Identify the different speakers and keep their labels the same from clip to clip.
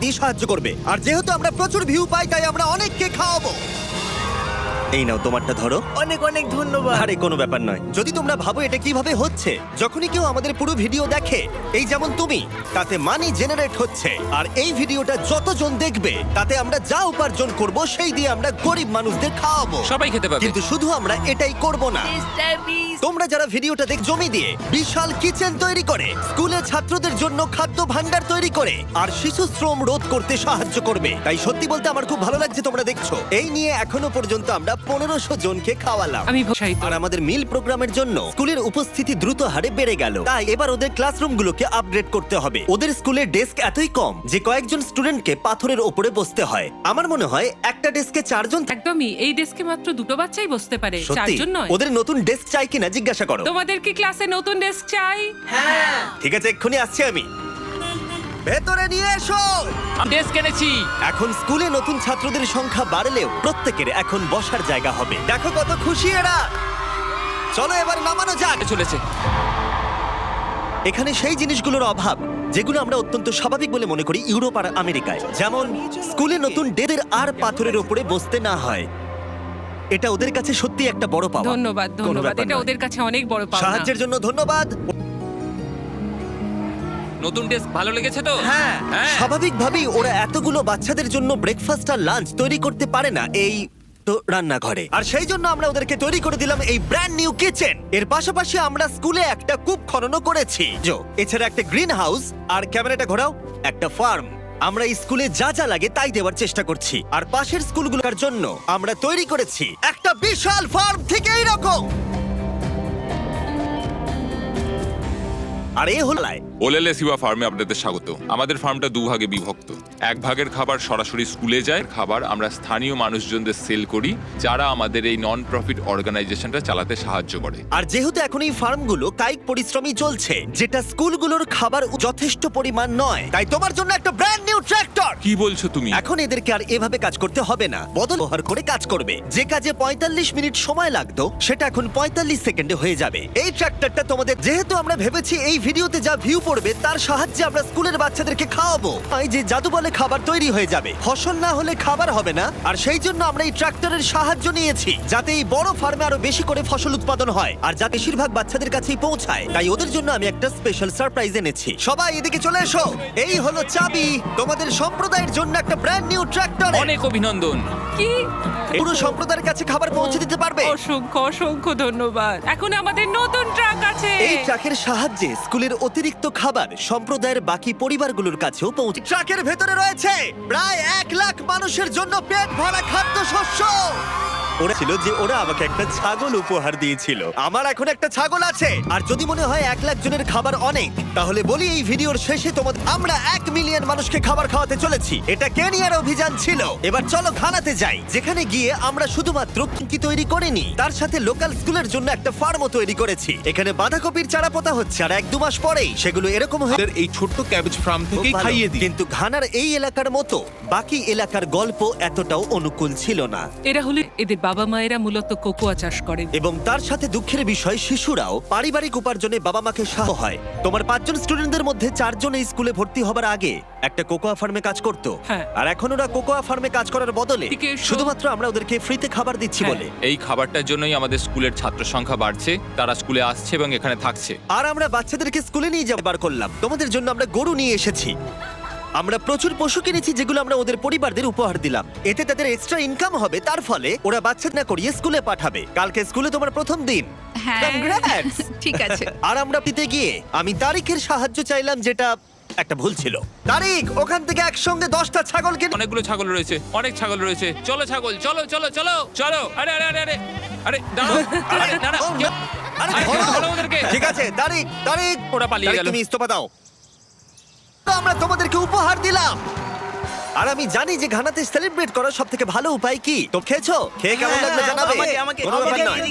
Speaker 1: দিয়ে সাহায্য করবে। আর যেহেতু আমরা প্রচুর ভিউ পাই তাই আমরা অনেককে খাওয়াবো। এই নাও তোমারটা ধরো।
Speaker 2: অনেক অনেক ধন্যবাদ।
Speaker 1: আরে কোনো ব্যাপার নয়। যদি তোমরা ভাবো এটা কিভাবে হচ্ছে, যখনই কেউ আমাদের পুরো ভিডিও দেখে, এই যেমন তুমি, তাতে মানি জেনারেট হচ্ছে। আর এই ভিডিওটা যতজন দেখবে তাতে আমরা যা উপার্জন করব সেই দিয়ে আমরা গরিব মানুষদের খাওয়াবো।
Speaker 3: সবাই খেতে পাবে।
Speaker 1: কিন্তু শুধু আমরা এটাই করব না, তোমরা যারা ভিডিওটা দেখ জমি দিয়ে বিশাল কিচেন তৈরি করে, স্কুলে ছাত্রদের জন্য খাদ্য ভান্ডার তৈরি করে, আর শিশু শ্রম রোধ করতে সাহায্য করবে। তাই সত্যি বলতে আমার খুব ভালো লাগছে তোমরা দেখছো। এই নিয়ে এখনো পর্যন্ত আমরা 1500 জনকে খাওয়ালাম।
Speaker 4: আমি উৎসাহিত।
Speaker 1: আর আমাদের মিল প্রোগ্রামের জন্য স্কুলের উপস্থিতি দ্রুত হারে বেড়ে গেল। তাই এবার ওদের ক্লাসরুমগুলোকে আপগ্রেড করতে হবে। ওদের স্কুলের ডেস্ক এতই কম যে কয়েকজন স্টুডেন্টকে পাথরের ওপরে বসতে হয়। আমার মনে হয় একটা ডেস্কে 4 জন
Speaker 4: একদমই, এই ডেস্কে মাত্র 2টো বাচ্চাই বসতে পারে,
Speaker 1: সত্যি
Speaker 4: 4 জন নয়।
Speaker 1: ওদের নতুন ডেস্ক চাই কিনা জিজ্ঞাসা করো।
Speaker 4: তোমাদের কি ক্লাসে নতুন ডেস্ক চাই?
Speaker 1: ঠিক আছে, এক্ষুনি আসছি আমি। ভেতরে নিয়ে এসো।
Speaker 3: ডেস্ক এনেছি।
Speaker 1: এখন স্কুলে নতুন ছাত্রদের সংখ্যা বাড়লেও প্রত্যেকের এখন বসার জায়গা হবে। দেখো কত খুশি এরা। চলো এবার নামানো যাক।
Speaker 3: চলেছে।
Speaker 1: এখানে সেই জিনিসগুলোর অভাব যেগুলো আমরা অত্যন্ত স্বাভাবিক বলে মনে করি ইউরোপ আর আমেরিকায়, যেমন স্কুলে নতুন ডেদের আর পাথরের উপরে বসতে না হয়। এটা ওদের কাছে সত্যি একটা বড় পাওয়া।
Speaker 4: ধন্যবাদ
Speaker 1: কোনো
Speaker 4: ধন্যবাদ,
Speaker 1: ব্যাপার
Speaker 4: এটা
Speaker 1: নয়।
Speaker 4: ওদের কাছে অনেক বড় পাওনা।
Speaker 1: সাহায্যের জন্য ধন্যবাদ।
Speaker 3: নতুন ডেস্ক ভালো লেগেছে তো?
Speaker 2: হ্যাঁ।
Speaker 1: স্বাভাবিকভাবেই ওরা এতগুলো বাচ্চাদের জন্য ব্রেকফাস্ট আর লাঞ্চ তৈরি করতে পারে না এই তো রান্নাঘরে। আর সেই জন্য আমরা ওদেরকে তৈরি করে দিলাম এই ব্র্যান্ড নিউ কিচেন। এর পাশাপাশি আমরা স্কুলে একটা কূপ খননও করেছি। এছাড়া একটা গ্রিন হাউস, আর ক্যামেরাটা ঘোরাও, একটা ফার্ম। আমরা এই স্কুলে যা যা লাগে তাই দেওয়ার চেষ্টা করছি। আর পাশের স্কুলগুলোর জন্য আমরা তৈরি করেছি একটা বিশাল ফার্ম থেকে এইরকম। আর এই হলো
Speaker 5: ওলেলে সিবা ফার্মে আপনাদের স্বাগত। আমাদের ফার্মটা 2 ভাগে বিভক্ত। এক ভাগের খাবার সরাসরি স্কুলে যায়, খাবার আমরা স্থানীয় মানুষজনদের সেল করি যারা আমাদের এই নন প্রফিট অর্গানাইজেশনটা চালাতে সাহায্য করে।
Speaker 1: আর যেহেতু এখন এই ফার্মগুলো কায়িক পরিশ্রমই চলছে, যেটা স্কুলগুলোর খাবার যথেষ্ট পরিমাণ নয়, তাই তোমার জন্য একটা ব্র্যান্ড নিউ ট্র্যাক্টর।
Speaker 5: কি বলছো তুমি?
Speaker 1: এখন এদেরকে আর এভাবে কাজ করতে হবে না, বদল ব্যবহার করে কাজ করবে। যে কাজে 45 মিনিট সময় লাগতো সেটা এখন 45 সেকেন্ডে হয়ে যাবে। এই ট্র্যাক্টরটা তোমাদের, যেহেতু আমরা ভেবেছি এই ভিডিওতে যা ভিউ পড়বে তার সাহায্যে আমরা স্কুলের বাচ্চাদেরকে খাওয়াবো। এই যে জাদু বলে খাবার তৈরি হয়ে যাবে। ফসল না হলে খাবার হবে না, আর সেই জন্য আমরা এই ট্রাক্টরের সাহায্য নিয়েছি যাতে এই বড় ফার্মে আরো বেশি করে ফসল উৎপাদন হয় আর যাতে বেশিরভাগ বাচ্চাদের কাছেই পৌঁছায়। তাই ওদের জন্য আমি একটা স্পেশাল সারপ্রাইজ এনেছি। সবাই এদিকে চলে এসো। এই হলো চাবি তোমাদের সম্প্রদায়ের জন্য একটা ব্র্যান্ড নিউ ট্রাক্টর।
Speaker 3: অনেক অভিনন্দন।
Speaker 4: কি
Speaker 1: পুরো সম্প্রদায়ের কাছে খাবার পৌঁছে দিতে পারবে।
Speaker 4: অসংখ্য অসংখ্য ধন্যবাদ। এখন আমাদের নতুন ট্রাক আছে।
Speaker 1: এই ট্রাকের সাহায্যে স্কুলের অতিরিক্ত খাবার সম্প্রদায়ের বাকি পরিবারগুলোর কাছেও পৌঁছে। ট্রাকের ভেতরে রয়েছে প্রায় 1 লাখ মানুষের জন্য পেট ভরা খাদ্যশস্য। ওরা ছিল যে ওরা আমাকে একটা ছাগল উপহার দিয়েছিল। আমার এখন একটা ছাগল আছে। আর যদি মনে হয় 1 লাখ জনের খাবার অনেক, তাহলে বলি এই ভিডিওর শেষে তোমাদের আমরা 1 মিলিয়ন মানুষকে খাবার খাওয়াতে চলেছি। এটা কেনিয়ার অভিযান ছিল। এবার চলো ঘানাতে যাই, যেখানে গিয়ে আমরা শুধুমাত্র কি তৈরি করিনি, তার সাথে লোকাল স্কুলের জন্য একটা ফার্মও তৈরি করেছি। এখানে বাঁধাকপির চারা পোতা হচ্ছে, আর 1-2 মাস পরেই সেগুলো এরকম হয়ে
Speaker 6: এই ছোট্ট ক্যাবেজ ফার্ম থেকেই
Speaker 1: ভালো।
Speaker 6: খাইয়ে দিই।
Speaker 1: কিন্তু ঘানার এই এলাকার মতো বাকি এলাকার গল্প এতটাও অনুকূল ছিল না।
Speaker 4: এরা হলে এদের বাবা মায়েরা মূলত কোকোয়া চাষ করেন।
Speaker 1: এবং তার সাথে দুঃখের বিষয়, শিশুরাও পারিবারিক উপার্জনে বাবা মাকে সাহায্য হয়। তোমার 5 জন স্টুডেন্টদের মধ্যে 4 জন এই স্কুলে ভর্তি হবার আগে একটা কোকোয়া ফার্মে কাজ করত।
Speaker 4: হ্যাঁ।
Speaker 1: আর এখন ওরা কোকোয়া ফার্মে কাজ করার বদলে
Speaker 4: এদিকে এসো।
Speaker 1: শুধুমাত্র আমরা ওদেরকে ফ্রিতে খাবার দিচ্ছি
Speaker 4: হ্যাঁ।
Speaker 1: বলে।
Speaker 3: এই খাবারটার জন্যই আমাদের স্কুলের ছাত্র সংখ্যা বাড়ছে, তারা স্কুলে আসছে এবং এখানে থাকছে।
Speaker 1: আর আমরা বাচ্চাদেরকে স্কুলে নিয়ে যাবার করলাম। তোমাদের জন্য আমরা গরু নিয়ে এসেছি। আমরা প্রচুর পশু কিনেছি যেগুলো আমরা ওদের পরিবারদের উপহার দিলাম। এতে তাদের এক্সট্রা ইনকাম হবে, তার ফলে ওরা বাচ্চা না করিয়ে স্কুলে পাঠাবে। কালকে স্কুলে তোমার প্রথম দিন।
Speaker 7: হ্যাঁ।
Speaker 1: Congrats!
Speaker 7: ঠিক আছে।
Speaker 1: আর আমরা পিতে গিয়ে আমি তারিখের সাহায্য চাইলাম, যেটা একটা ভুল ছিল। তারিখ ওখান থেকে একসঙ্গে 10টা ছাগল কিনে।
Speaker 3: অনেকগুলো ছাগল রয়েছে, অনেক ছাগল রয়েছে। চলো ছাগল, চলো চলো চলো চলো। আরে আরে আরে আরে আরে দাঁড়াও, আরে দাঁড়াও।
Speaker 1: আরে
Speaker 3: আরে,
Speaker 1: ধরো।
Speaker 3: ধরো ওদেরকে।
Speaker 1: ঠিক আছে তারিখ, তারিখ
Speaker 3: ওরা পালিয়ে
Speaker 1: তারিখ,
Speaker 3: গেল।
Speaker 1: তুমি ইস্তফা দাও। তো আমরা তোমাদেরকে উপহার দিলাম। আর আমি জানি যে ঘানাতে সেলিব্রেট করার সবথেকে ভালো উপায় কি। তো খেয়েছো? খেয়ে কেমন লাগলো জানাবে।
Speaker 2: আমাকে
Speaker 1: কোনো ব্যাপার নয়।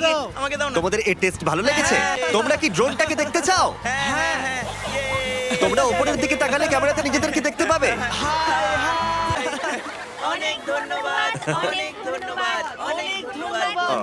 Speaker 2: আমাকে দাও না।
Speaker 1: তোমাদের এই টেস্ট ভালো লেগেছে? তোমরা কি ড্রোনটাকে দেখতে চাও? তোমরা উপরের দিকে তাকালে ক্যামেরাতে নিজেদেরকে দেখতে পাবে।
Speaker 2: অনেক ধন্যবাদ, অনেক ধন্যবাদ, অনেক ধন্যবাদ।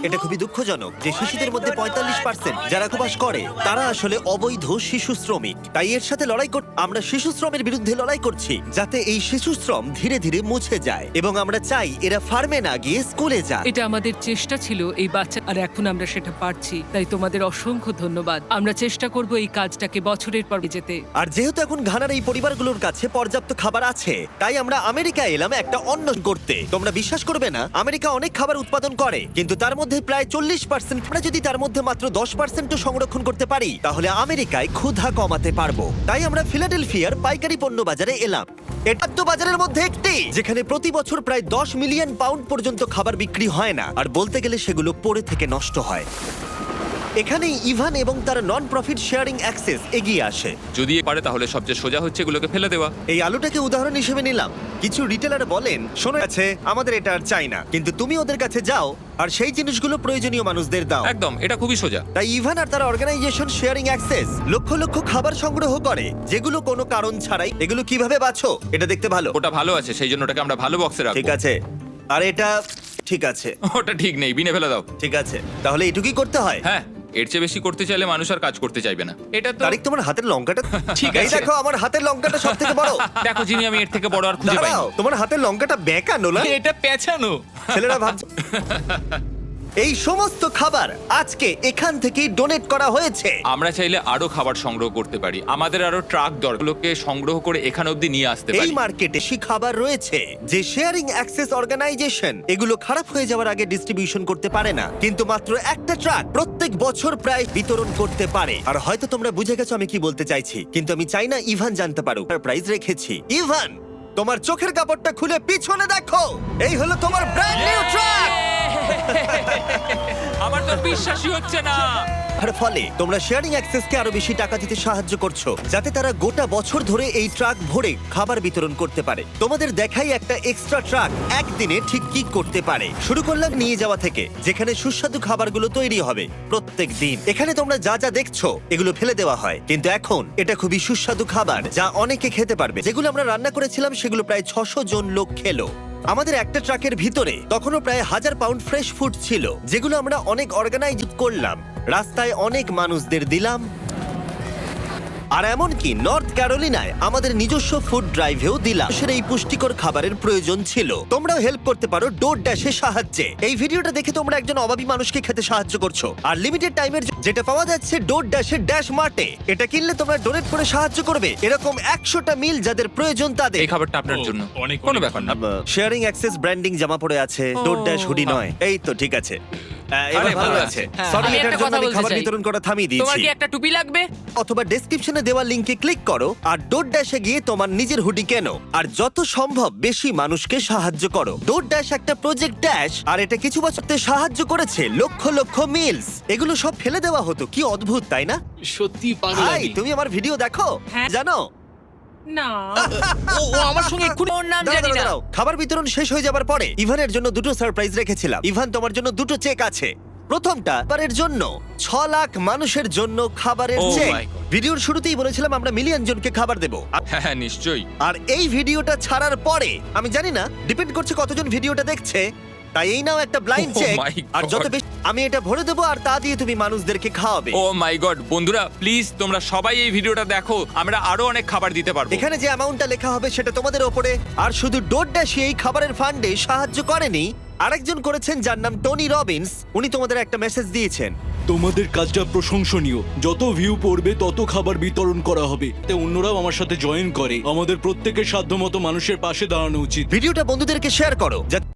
Speaker 1: এটা খুবই দুঃখজনক যে শিশুদের মধ্যে 45% যারা বসবাস করে তারা আসলে অবৈধ শিশু শ্রমিক। তাই এর সাথে লড়াই আমরা শিশু শ্রমের বিরুদ্ধে লড়াই করছি, যাতে এই শিশু শ্রম ধীরে ধীরে মুছে যায়, এবং আমরা চাই এরা ফার্মে না গিয়ে স্কুলে যায়।
Speaker 4: এটা আমাদের চেষ্টা ছিল এই বাচ্চা, আর এখন আমরা সেটা পারছি। তাই তোমাদের অসংখ্য ধন্যবাদ। আমরা চেষ্টা করব এই কাজটাকে বছরের পর যেতে।
Speaker 1: আর যেহেতু এখন ঘানার এই পরিবারগুলোর কাছে পর্যাপ্ত খাবার আছে, তাই আমরা আমেরিকায় এলাম একটা অন্য করতে। তোমরা বিশ্বাস করবে না, আমেরিকা অনেক খাবার উৎপাদন করে, কিন্তু তার মধ্যে প্রায় 40%। আমরা যদি তার মধ্যে মাত্র 10% সংরক্ষণ করতে পারি, তাহলে আমেরিকায় ক্ষুধা কমাতে পারবো। তাই আমরা ফিলাডেলফিয়ার পাইকারি পণ্য বাজারে এলাম। এটা তো বাজারের মধ্যে একটি, যেখানে প্রতি বছর প্রায় 10 মিলিয়ন পাউন্ড পর্যন্ত খাবার বিক্রি হয় না, আর বলতে গেলে সেগুলো পড়ে থেকে নষ্ট হয়। এখানেই ইভান এবং তার নন প্রফিট শেয়ারিং অ্যাক্সেস এগিয়ে আসে।
Speaker 5: যদি পারে তাহলে সবচেয়ে সোজা হচ্ছে এগুলোকে ফেলে দেওয়া।
Speaker 1: এই আলুটাকে উদাহরণ হিসেবে নিলাম। কিছু রিটেলার বলেন, শোনো আছে আমাদের এটা আর চাই না, কিন্তু তুমি ওদের কাছে যাও আর সেই জিনিসগুলো প্রয়োজনীয় মানুষদের দাও।
Speaker 5: একদম, এটা খুবই সোজা।
Speaker 1: তাই ইভান আর তার organisation sharing access lakh lakh খাবার সংগ্রহ করে, যেগুলো কোনো কারণ ছাড়াই। এগুলো কিভাবে বাছো? এটা দেখতে ভালো,
Speaker 5: ওটা ভালো আছে, সেই জন্য ওটাকে আমরা ভালো বক্সে রাখবো।
Speaker 1: ঠিক আছে। আর এটা ঠিক আছে,
Speaker 5: ওটা ঠিক নেই, বিনে ফেলে দাও।
Speaker 1: ঠিক আছে। তাহলে এটুকুই করতে হয়?
Speaker 5: হ্যাঁ, এর চেয়ে বেশি করতে চাইলে মানুষ আর কাজ করতে চাইবে না। এটা তো
Speaker 1: তারিক, তোমার হাতের লঙ্কাটা
Speaker 5: ঠিক
Speaker 1: এই
Speaker 5: আছে।
Speaker 1: দেখো, আমার হাতের লঙ্কাটা সব থেকে বড়।
Speaker 5: দেখো জিমি, আমি এর থেকে বড় আর খুঁজে পাই
Speaker 1: দাঁড়াও, তোমার হাতের লঙ্কাটা বেঁকা নোলা।
Speaker 6: এটা পেছানো।
Speaker 1: ছেলেরা ভাবছে এই সমস্ত খাবার আজকে এখান থেকেই ডোনেট করা হয়েছে।
Speaker 5: আমরা চাইলে আরো খাবার সংগ্রহ করতে পারি। আমাদের আরো ট্রাক দরগুলোকে সংগ্রহ করে এখানে অবধি নিয়ে আসতে
Speaker 1: এই
Speaker 5: পারি।
Speaker 1: মার্কেটে সেই খাবার রয়েছে যে শেয়ারিং অ্যাক্সেস অর্গানাইজেশন এগুলো খারাপ হয়ে যাওয়ার আগে ডিস্ট্রিবিউশন করতে পারে না, কিন্তু মাত্র একটা ট্রাক প্রত্যেক বছর প্রায় বিতরণ করতে পারে। আর হয়তো তোমরা বুঝে গেছো আমি কি বলতে চাইছি, কিন্তু আমি চাই না ইভান জানতে পারো। সারপ্রাইজ রেখেছি। ইভান, তোমার চোখের কাপড়টা খুলে পিছনে দেখো, এই হলো তোমার ব্র্যান্ড নিউ ট্রাক।
Speaker 3: আমার তো বিশ্বাসই হচ্ছে না।
Speaker 1: আর ফলে তোমরা শেয়ারিং অ্যাক্সেসকে আরো বেশি টাকা দিতে সাহায্য করছো, যাতে তারা গোটা বছর ধরে এই ট্রাক ভরে খাবার বিতরণ করতে পারে। তোমাদের দেখাই একটা এক্সট্রা ট্রাক একদিনে ঠিক কি করতে পারে। শুরু করলাম নিয়ে যাওয়া থেকে, যেখানে সুস্বাদু খাবারগুলো তৈরি হবে প্রত্যেক দিন। এখানে তোমরা যা যা দেখছো এগুলো ফেলে দেওয়া হয়, কিন্তু এখন এটা খুবই সুস্বাদু খাবার যা অনেকে খেতে পারবে। যেগুলো আমরা রান্না করেছিলাম সেগুলো প্রায় 600 জন লোক খেলো। আমাদের একটা ট্রাকের ভিতরে তখনও প্রায় 1000 পাউন্ড ফ্রেশ ফুড ছিল, যেগুলো আমরা অনেক অর্গানাইজ করলাম, রাস্তায় অনেক মানুষদের দিলাম। আর এমনকি নর্থ ক্যারোলিনায় আমাদের নিজস্ব ফুড ড্রাইভেও দিলাম। সেটা এই পুষ্টিকর খাবারের প্রয়োজন ছিল। তোমরাও হেল্প করতে পারো ডোর ড্যাশের সাহায্যে। এই ভিডিওটা দেখে তোমরা একজন অভাবী মানুষকে খেতে সাহায্য করছো, আর লিমিটেড টাইমের যেটা পাওয়া যাচ্ছে ডোর ড্যাশের ড্যাশ মার্টে। এটা কিনলে তোমরা ডোনেট করে সাহায্য করবে এরকম 100টা মিল যাদের প্রয়োজন তাদের।
Speaker 5: এই খাবারটা আপনার জন্য কোনো ব্যাপার না।
Speaker 1: শেয়ারিং অ্যাক্সেস ব্র্যান্ডিং জামা পরে আছে, ডোর ড্যাশ হুডি নয়। এই তো ঠিক আছে, এবার
Speaker 5: আরে,
Speaker 1: ভালো
Speaker 5: ভালো
Speaker 1: আছে।
Speaker 5: আছে।
Speaker 1: সরি,
Speaker 4: আমি
Speaker 1: এটার
Speaker 4: একটা
Speaker 1: জন্য
Speaker 4: কথা
Speaker 1: আমি
Speaker 4: বলতে
Speaker 1: খাবার
Speaker 4: চাই।
Speaker 1: বিতরণ করা থামিয়ে
Speaker 4: তোমার
Speaker 1: দিয়েছি।
Speaker 4: কি একটা টুপি লাগবে?
Speaker 1: অথবা ডেসক্রিপশনে দেওয়া লিংকে ক্লিক করো আর ডোর ড্যাশে গিয়ে তোমার নিজের হুডি কেনো, আর যত সম্ভব বেশি মানুষকে সাহায্য করো। ডোর ড্যাশ একটা প্রজেক্ট ড্যাশ, আর এটা কিছু বছরতে সাহায্য করেছে লক্ষ লক্ষ মিলস। এগুলো সব ফেলে দেওয়া হতো, কি অদ্ভুত তাই না?
Speaker 6: সত্যি
Speaker 1: ভাই,
Speaker 6: পাগলামি।
Speaker 1: তুমি আমার ভিডিও দেখো?
Speaker 4: হ্যাঁ।
Speaker 1: জানো
Speaker 4: না,
Speaker 6: ও আমার সঙ্গে এক্ষুনি
Speaker 4: ওর নাম
Speaker 1: দাঁড়াও,
Speaker 4: জানি না।
Speaker 1: দাঁড়াও। খাবার বিতরণ শেষ হয়ে যাবার পরে ইভানের জন্য দুটো সারপ্রাইজ রেখেছিলাম। ইভান, তোমার জন্য দুটো চেক আছে। প্রথমটা খাবারের জন্য 6 লাখ মানুষের জন্য খাবারের
Speaker 5: Oh
Speaker 1: চেক।
Speaker 5: my God.
Speaker 1: ভিডিওর শুরুতেই বলেছিলাম আমরা মিলিয়ন জনকে খাবার দেবো।
Speaker 5: হ্যাঁ, নিশ্চয়ই।
Speaker 1: আর এই ভিডিওটা ছাড়ার পরে আমি জানি না, ডিপেন্ড করছে কতজন ভিডিওটা দেখছে, তাই এই নাও একটা ব্লাইন্ড
Speaker 5: Oh
Speaker 1: চেক।
Speaker 5: my
Speaker 1: আর যত
Speaker 5: God.
Speaker 1: বেশি আমি এটা ভরে দেবো, আর তা দিয়ে তুমি মানুষদেরকে খাওয়াবে।
Speaker 5: ও মাই গড, বন্ধুরা প্লিজ তোমরা সবাই এই ভিডিওটা দেখো, আমরা আরো অনেক খাবার দিতে পারবো।
Speaker 1: এখানে যে অ্যামাউন্টটা লেখা হবে সেটা তোমাদের ওপরে। আর শুধু ডোর ড্যাশই এই খাবারের ফান্ডে সাহায্য করেনি, আরেকজন করেছেন যার নাম টনি রবিন্স। উনি তোমাদের একটা মেসেজ দিয়েছেন।
Speaker 7: তোমাদের কাজটা প্রশংসনীয়। যত ভিউ পড়বে তত খাবার বিতরণ করা হবে, তে অন্যরাও আমার সাথে জয়েন করে। আমাদের প্রত্যেকের সাধ্যমতো মানুষের পাশে দাঁড়ানো উচিত।
Speaker 1: ভিডিওটা বন্ধুদেরকে শেয়ার করো, যাতে